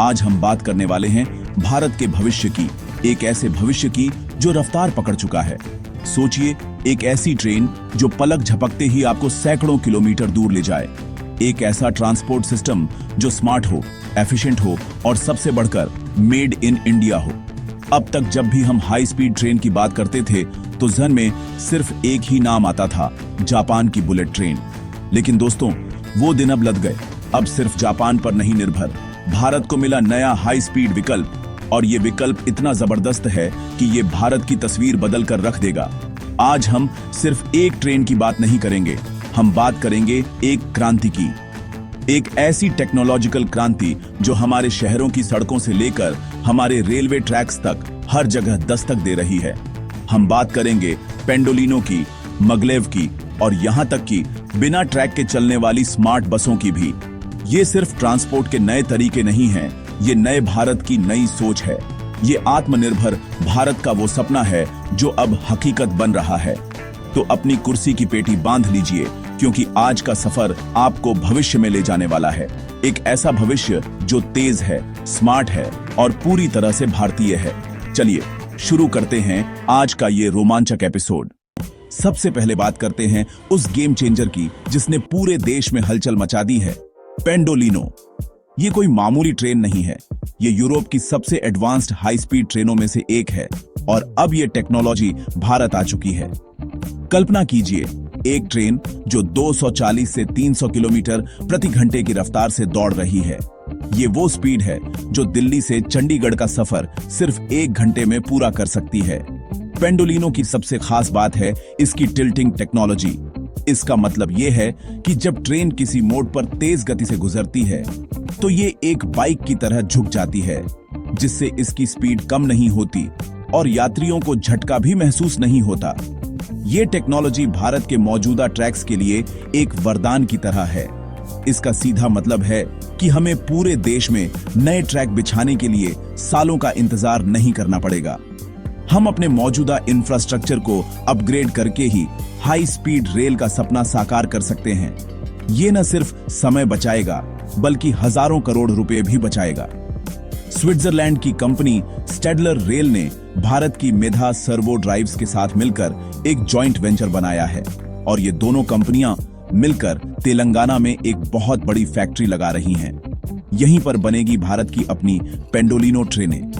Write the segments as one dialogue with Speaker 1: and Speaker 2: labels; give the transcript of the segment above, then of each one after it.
Speaker 1: आज हम बात करने वाले हैं भारत के भविष्य की, एक ऐसे भविष्य की जो रफ्तार पकड़ चुका है। सोचिए, एक ऐसी ट्रेन जो पलक झपकते ही आपको सैकड़ों किलोमीटर दूर ले जाए, एक ऐसा ट्रांसपोर्ट सिस्टम जो स्मार्ट हो, एफिशिएंट हो और सबसे बढ़कर मेड इन इंडिया हो। अब तक जब भी हम हाई स्पीड ट्रेन की बात करते थे तो जहन में सिर्फ एक ही नाम आता था, जापान की बुलेट ट्रेन। लेकिन दोस्तों, वो दिन अब लद गए। अब सिर्फ जापान पर नहीं निर्भर, भारत को मिला नया हाई स्पीड विकल्प, और ये विकल्प इतना जबरदस्त है कि ये भारत की तस्वीर बदल कर रख देगा। आज हम सिर्फ एक ट्रेन की बात नहीं करेंगे, हम बात करेंगे एक क्रांति की, एक ऐसी टेक्नोलॉजिकल क्रांति जो हमारे शहरों की सड़कों से लेकर हमारे रेलवे ट्रैक्स तक हर जगह दस्तक दे रही है। हम बात करेंगे पेंडोलिनो की, मगलेव की और यहाँ तक कि बिना ट्रैक के चलने वाली स्मार्ट बसों की भी। ये सिर्फ ट्रांसपोर्ट के नए तरीके नहीं हैं, ये नए भारत की नई सोच है। ये आत्मनिर्भर भारत का वो सपना है जो अब हकीकत बन रहा है। तो अपनी कुर्सी की पेटी बांध लीजिए, क्योंकि आज का सफर आपको भविष्य में ले जाने वाला है। एक ऐसा भविष्य जो तेज है, स्मार्ट है और पूरी तरह से भारतीय है। चलिए शुरू करते हैं आज का ये रोमांचक एपिसोड। सबसे पहले बात करते हैं उस गेम चेंजर की जिसने पूरे देश में हलचल मचा दी है, पेंडोलिनो। ये कोई मामूली ट्रेन नहीं है, ये यूरोप की सबसे एडवांस्ड हाई स्पीड ट्रेनों में से एक है और अब ये टेक्नोलॉजी भारत आ चुकी है। कल्पना कीजिए, एक ट्रेन जो 240 से 300 किलोमीटर प्रति घंटे की रफ्तार से दौड़ रही है। ये वो स्पीड है जो दिल्ली से चंडीगढ़ का सफर सिर्फ 1 घंटे में पूरा कर सकती है। पेंडोलिनो की सबसे खास बात है इसकी टिल्टिंग टेक्नोलॉजी। इसका मतलब ये है कि जब ट्रेन किसी मोड़ पर तेज गति से गुजरती है तो ये एक बाइक की तरह झुक जाती है, जिससे इसकी स्पीड कम नहीं होती और यात्रियों को झटका भी महसूस नहीं होता। ये टेक्नोलॉजी भारत के मौजूदा ट्रैक्स के लिए एक वरदान की तरह है। इसका सीधा मतलब है कि हमें पूरे देश में नए ट्रैक बिछाने के लिए सालों का इंतजार नहीं करना पड़ेगा। हम अपने मौजूदा इंफ्रास्ट्रक्चर को अपग्रेड करके ही हाई स्पीड रेल का सपना साकार कर सकते हैं। ये न सिर्फ समय बचाएगा बल्कि हजारों करोड़ रुपए भी बचाएगा। स्विट्जरलैंड की कंपनी स्टेडलर रेल ने भारत की मेधा सर्वो ड्राइव्स के साथ मिलकर एक जॉइंट वेंचर बनाया है और ये दोनों कंपनियां मिलकर तेलंगाना में एक बहुत बड़ी फैक्ट्री लगा रही हैं। यहीं पर बनेगी भारत की अपनी पेंडोलिनो ट्रेनें।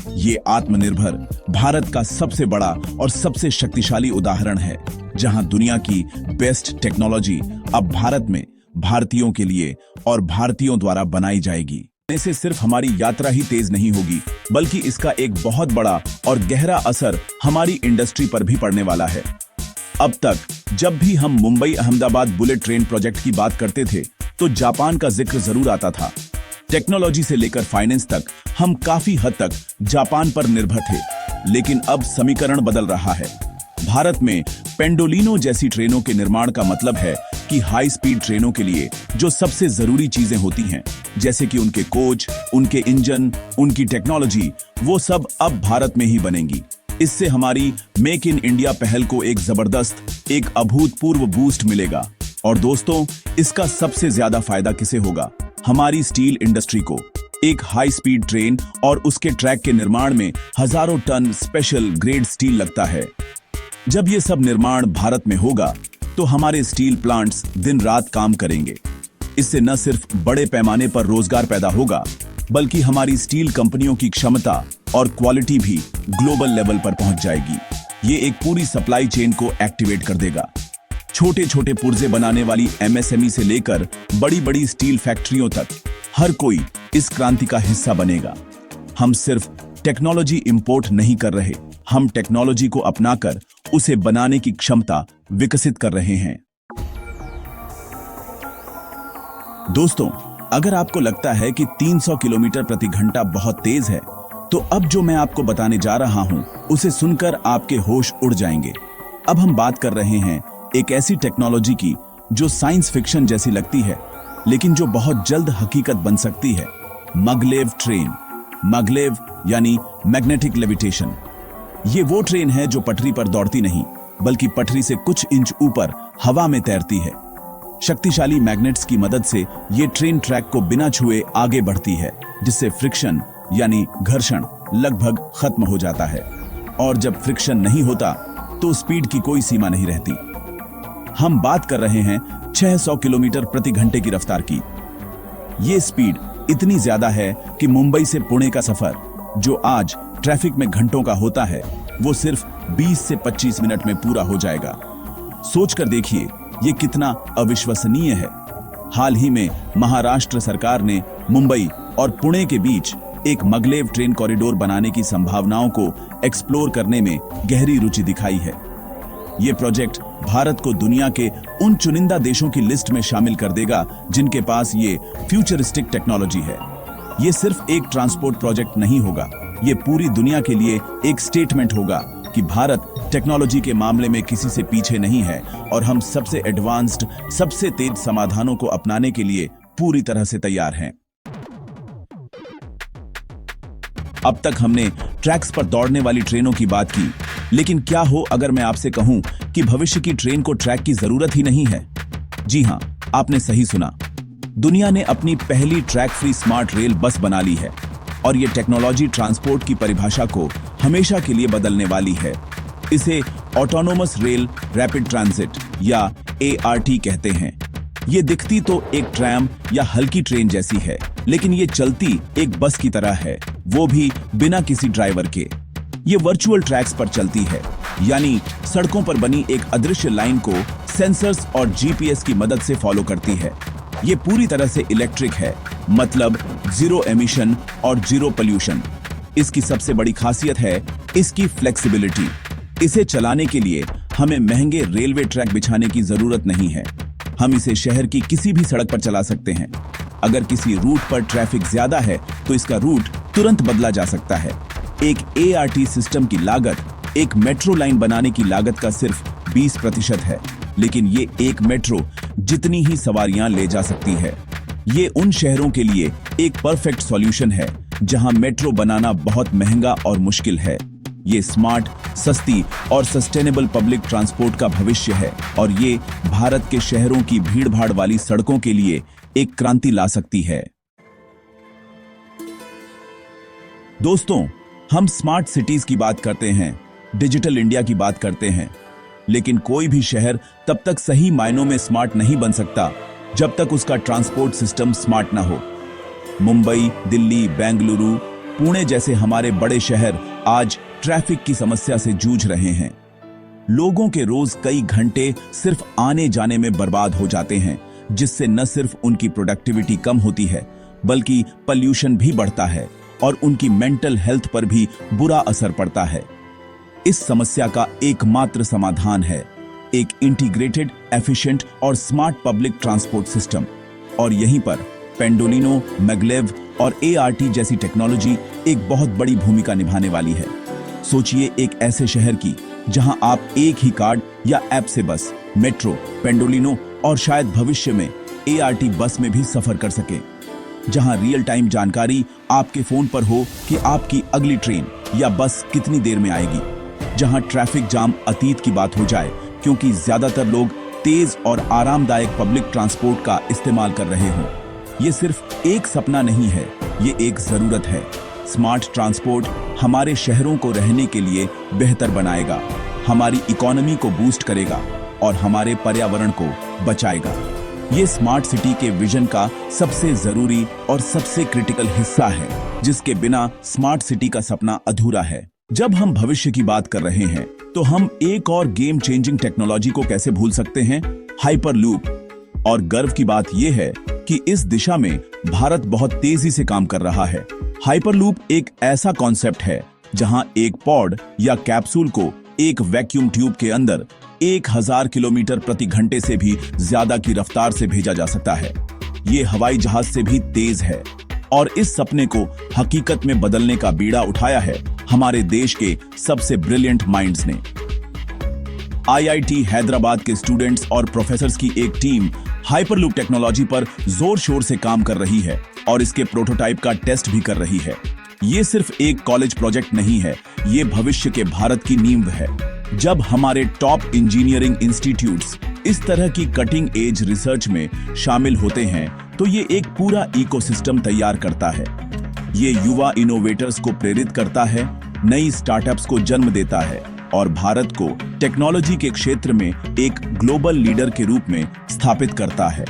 Speaker 1: ये आत्मनिर्भर भारत का सबसे बड़ा और सबसे शक्तिशाली उदाहरण है, जहां दुनिया की बेस्ट टेक्नोलॉजी अब भारत में भारतीयों के लिए और भारतीयों द्वारा बनाई जाएगी। इससे सिर्फ हमारी यात्रा ही तेज नहीं होगी, बल्कि इसका एक बहुत बड़ा और गहरा असर हमारी इंडस्ट्री पर भी पड़ने वाला है। अब तक जब भी हम Mumbai Ahmedabad bullet train project की बात करते थे तो जापान का जिक्र जरूर आता था। टेक्नोलॉजी से लेकर फाइनेंस तक हम काफी हद तक जापान पर निर्भर थे, लेकिन अब समीकरण बदल रहा है। भारत में पेंडोलिनो जैसी ट्रेनों के निर्माण का मतलब है कि हाई स्पीड ट्रेनों के लिए जो सबसे जरूरी चीजें होती हैं, जैसे कि उनके कोच, उनके इंजन, उनकी टेक्नोलॉजी, वो सब अब भारत में ही बनेंगी। इससे हमारी मेक इन इंडिया पहल को एक जबरदस्त, एक अभूतपूर्व बूस्ट मिलेगा। और दोस्तों, इसका सबसे ज्यादा फायदा किसे होगा? हमारी स्टील इंडस्ट्री को। एक हाई स्पीड ट्रेन और उसके ट्रैक के निर्माण में हजारों टन स्पेशल ग्रेड स्टील लगता है। जब ये सब निर्माण भारत में होगा तो हमारे स्टील प्लांट्स दिन रात काम करेंगे। इससे न सिर्फ बड़े पैमाने पर रोजगार पैदा होगा, बल्कि हमारी स्टील कंपनियों की क्षमता और क्वालिटी भी ग्लोबल लेवल पर पहुंच जाएगी। ये एक पूरी सप्लाई चेन को एक्टिवेट कर देगा। छोटे छोटे पुर्जे बनाने वाली एमएसएमई से लेकर बड़ी बड़ी स्टील फैक्ट्रियों तक हर कोई इस क्रांति का हिस्सा बनेगा। हम सिर्फ टेक्नोलॉजी इंपोर्ट नहीं कर रहे, हम टेक्नोलॉजी को अपनाकर उसे बनाने की क्षमता विकसित कर रहे हैं। दोस्तों, अगर आपको लगता है कि 300 किलोमीटर प्रति घंटा बहुत तेज है, तो अब जो मैं आपको बताने जा रहा हूं उसे सुनकर आपके होश उड़ जाएंगे। अब हम बात कर रहे हैं एक ऐसी टेक्नोलॉजी की जो साइंस फिक्शन जैसी लगती है, लेकिन जो बहुत जल्द हकीकत बन सकती है। मगलेव ट्रेन। मगलेव यानी मैग्नेटिक लेविटेशन। ये वो ट्रेन है जो पटरी पर दौड़ती नहीं, बल्कि पटरी से कुछ इंच ऊपर हवा में तैरती है। शक्तिशाली मैग्नेट्स की मदद से ये ट्रेन ट्रैक को बिना छुए आगे बढ़ती है, जिससे फ्रिक्शन यानी घर्षण लगभग खत्म हो जाता है। और जब फ्रिक्शन नहीं होता तो स्पीड की कोई सीमा नहीं रहती। हम बात कर रहे हैं 600 किलोमीटर प्रति घंटे की रफ्तार की। ये स्पीड इतनी ज्यादा है कि मुंबई से पुणे का सफर, जो आज ट्रैफिक में घंटों का होता है, वो सिर्फ 20 से 25 मिनट में पूरा हो जाएगा। सोचकर देखिए ये कितना अविश्वसनीय है। हाल ही में महाराष्ट्र सरकार ने मुंबई और पुणे के बीच एक मगलेव ट्रेन कॉरिडोर बनाने की संभावनाओं को एक्सप्लोर करने में गहरी रुचि दिखाई है। ये प्रोजेक्ट भारत को दुनिया के उन चुनिंदा देशों की लिस्ट में शामिल कर देगा जिनके पास ये फ्यूचरिस्टिक टेक्नोलॉजी है। ये सिर्फ एक ट्रांसपोर्ट प्रोजेक्ट नहीं होगा, ये पूरी दुनिया के लिए एक स्टेटमेंट होगा कि भारत टेक्नोलॉजी के मामले में किसी से पीछे नहीं है और हम सबसे एडवांस्ड, सबसे तेज समाधानों को अपनाने के लिए पूरी तरह से तैयार हैं। अब तक हमने ट्रैक्स पर दौड़ने वाली ट्रेनों की बात की, लेकिन क्या हो अगर मैं आपसे कहूं कि भविष्य की ट्रेन को ट्रैक की जरूरत ही नहीं है? जी हां, आपने सही सुना। दुनिया ने अपनी पहली track free smart rail bus बना ली है और यह टेक्नोलॉजी ट्रांसपोर्ट की परिभाषा को हमेशा के लिए बदलने वाली है। इसे ऑटोनोमस रेल रैपिड ट्रांजिट या ART कहते हैं। ये दिखती तो एक ट्रैम या हल्की ट्रेन जैसी है, लेकिन ये चलती एक बस की तरह है, वो भी बिना किसी ड्राइवर के। ये वर्चुअल ट्रैक्स पर चलती है, यानी सड़कों पर बनी एक अदृश्य लाइन को सेंसर्स और GPS की मदद से फॉलो करती है। ये पूरी तरह से इलेक्ट्रिक है, मतलब जीरो एमिशन और जीरो पोल्यूशन। इसकी सबसे बड़ी खासियत है इसकी फ्लेक्सिबिलिटी। इसे चलाने के लिए हमें महंगे रेलवे ट्रैक बिछाने की जरूरत नहीं है। हम इसे शहर की किसी भी सड़क पर चला सकते हैं। अगर किसी रूट पर ट्रैफिक ज्यादा है तो इसका रूट तुरंत बदला जा सकता है। एक ART सिस्टम की लागत एक मेट्रो लाइन बनाने की लागत का सिर्फ 20% है, लेकिन ये एक मेट्रो जितनी ही सवारियां ले जा सकती है। ये उन शहरों के लिए एक परफेक्ट सॉल्यूशन है जहां मेट्रो बनाना बहुत महंगा और मुश्किल है। ये स्मार्ट, सस्ती और सस्टेनेबल पब्लिक ट्रांसपोर्ट का भविष्य है और ये भारत के शहरों की भीड़-भाड़ वाली सड़कों के लिए एक क्रांति ला सकती है। दोस्तों, हम स्मार्ट सिटीज की बात करते हैं, डिजिटल इंडिया की बात करते हैं, लेकिन कोई भी शहर तब तक सही मायनों में स्मार्ट नहीं बन सकता जब तक उसका ट्रांसपोर्ट सिस्टम स्मार्ट ना हो। मुंबई, दिल्ली, बेंगलुरु, पुणे जैसे हमारे बड़े शहर आज ट्रैफिक की समस्या से जूझ रहे हैं। लोगों के रोज कई घंटे सिर्फ आने जाने में बर्बाद हो जाते हैं, जिससे न सिर्फ उनकी प्रोडक्टिविटी कम होती है, बल्कि पॉल्यूशन भी बढ़ता है और उनकी मेंटल हेल्थ पर भी बुरा असर पड़ता है। इस समस्या का एकमात्र समाधान है एक इंटीग्रेटेड, एफिशिएंट और स्मार्ट पब्लिक ट्रांसपोर्ट सिस्टम। और यहीं पर पेंडोलिनो, मैगलेव और ART जैसी टेक्नोलॉजी एक बहुत बड़ी भूमिका निभाने वाली है। सोचिए एक ऐसे शहर की जहां आप एक ही कार्ड या ऐप से बस मेट्रो, पेंडोलिनो और शायद भविष्य में ART बस में भी सफर कर सके, जहां रियल टाइम जानकारी आपके फोन पर हो कि आपकी अगली ट्रेन या बस कितनी देर में आएगी, जहां ट्रैफिक जाम अतीत की बात हो जाए क्योंकि ज्यादातर लोग तेज और आरामदायक पब्लिक ट्रांसपोर्ट का इस्तेमाल कर रहे हों। ये सिर्फ एक सपना नहीं है, ये एक जरूरत है। स्मार्ट ट्रांसपोर्ट हमारे शहरों को रहने के लिए बेहतर बनाएगा, हमारी इकोनॉमी को बूस्ट करेगा और हमारे पर्यावरण को बचाएगा। ये स्मार्ट सिटी के विजन का सबसे जरूरी और सबसे क्रिटिकल हिस्सा है, जिसके बिना स्मार्ट सिटी का सपना अधूरा है। जब हम भविष्य की बात कर रहे हैं तो हम एक और गेम चेंजिंग टेक्नोलॉजी को कैसे भूल सकते हैं, हाइपरलूप। और गर्व की बात यह है कि इस दिशा में भारत बहुत तेजी से काम कर रहा है। हाइपरलूप एक ऐसा कॉन्सेप्ट है जहां एक पॉड या कैप्सूल को एक वैक्यूम ट्यूब के अंदर 1000 किलोमीटर प्रति घंटे से भी ज्यादा की रफ्तार से भेजा जा सकता है। ये हवाई जहाज से भी तेज है और इस सपने को हकीकत में बदलने का बीड़ा उठाया है हमारे देश के सबसे ब्रिलियंट माइंड्स ने। IIT हैदराबाद के स्टूडेंट्स और प्रोफेसर्स की एक टीम हाइपरलूप टेक्नोलॉजी पर जोर शोर से काम कर रही है और इसके प्रोटोटाइप का टेस्ट भी कर रही है। ये सिर्फ एक कॉलेज प्रोजेक्ट नहीं है, ये भविष्य के भारत की नींव है। जब हमारे टॉप इंजीनियरिंग इंस्टीट्यूट्स इस तरह की कटिंग एज रिसर्च में शामिल होते हैं तो ये एक पूरा इकोसिस्टम तैयार करता है। ये युवा इनोवेटर्स को प्रेरित करता है, नई स्टार्टअप्स को जन्म देता है और भारत को टेक्नोलॉजी के क्षेत्र में एक ग्लोबल लीडर के रूप में स्थापित करता है।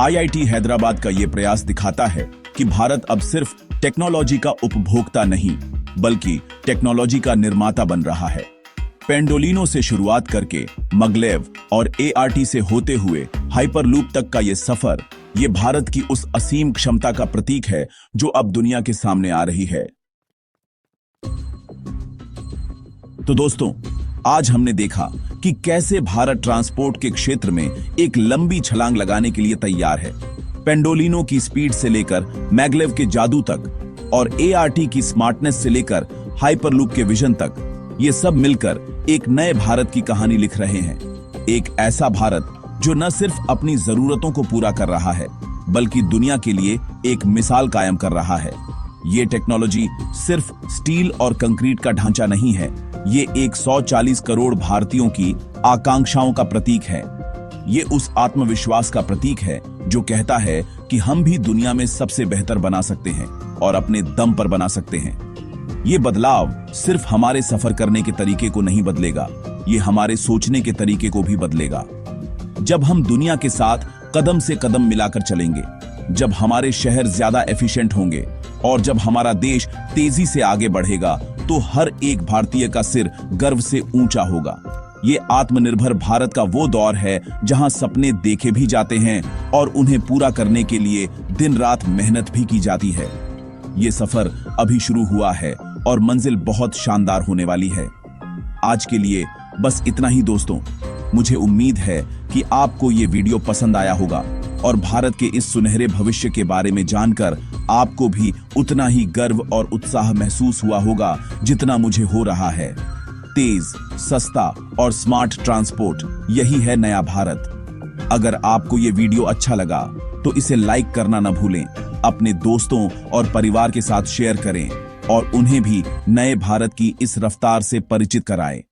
Speaker 1: आईआईटी हैदराबाद का ये प्रयास दिखाता है कि भारत अब सिर्फ टेक्नोलॉजी का उपभोक्ता नहीं बल्कि टेक्नोलॉजी का निर्माता बन रहा है। पेंडोलिनो से शुरुआत करके maglev और ART से होते हुए हाइपरलूप तक का ये सफर, ये भारत की उस असीम क्षमता का प्रतीक है जो अब दुनिया के सामने आ रही है। तो दोस्तों, आज हमने देखा कि कैसे भारत ट्रांसपोर्ट के क्षेत्र में एक लंबी छलांग लगाने के लिए तैयार है। पेंडोलिनो की स्पीड से लेकर maglev के जादू तक और ART की स्मार्टनेस से लेकर हाइपरलूप के विजन तक, ये सब मिलकर एक नए भारत की कहानी लिख रहे हैं। एक ऐसा भारत जो न सिर्फ अपनी जरूरतों को पूरा कर रहा है बल्कि दुनिया के लिए एक मिसाल कायम कर रहा है। ये टेक्नोलॉजी सिर्फ स्टील और कंक्रीट का ढांचा नहीं है, ये 140 करोड़ भारतीयों की आकांक्षाओं का प्रतीक है। ये उस आत्मविश्वास का प्रतीक है जो कहता है कि हम भी दुनिया में सबसे बेहतर बना सकते हैं और अपने दम पर बना सकते हैं। ये बदलाव सिर्फ हमारे सफर करने के तरीके को नहीं बदलेगा, ये हमारे सोचने के तरीके को भी बदलेगा। जब हम दुनिया के साथ कदम से कदम मिलाकर चलेंगे, जब हमारे शहर ज्यादा एफिशिएंट होंगे और जब हमारा देश तेजी से आगे बढ़ेगा, तो हर एक भारतीय का सिर गर्व से ऊंचा होगा। ये आत्मनिर्भर भारत का वो दौर है जहां सपने देखे भी जाते हैं और उन्हें पूरा करने के लिए दिन रात मेहनत भी की जाती है। ये सफर अभी शुरू हुआ है और मंजिल बहुत शानदार होने वाली है। आज के लिए बस इतना ही दोस्तों। मुझे उम्मीद है कि आपको ये वीडियो पसंद आया होगा और भारत के इस सुनहरे भविष्य के बारे में जानकर आपको भी उतना ही गर्व और उत्साह महसूस हुआ होगा जितना मुझे हो रहा है। तेज, सस्ता और स्मार्ट ट्रांसपोर्ट, यही है नया भारत। अगर आपको ये वीडियो अच्छा लगा तो इसे लाइक करना न भूलें, अपने दोस्तों और परिवार के साथ शेयर करें और उन्हें भी नए भारत की इस रफ्तार से परिचित कराएं।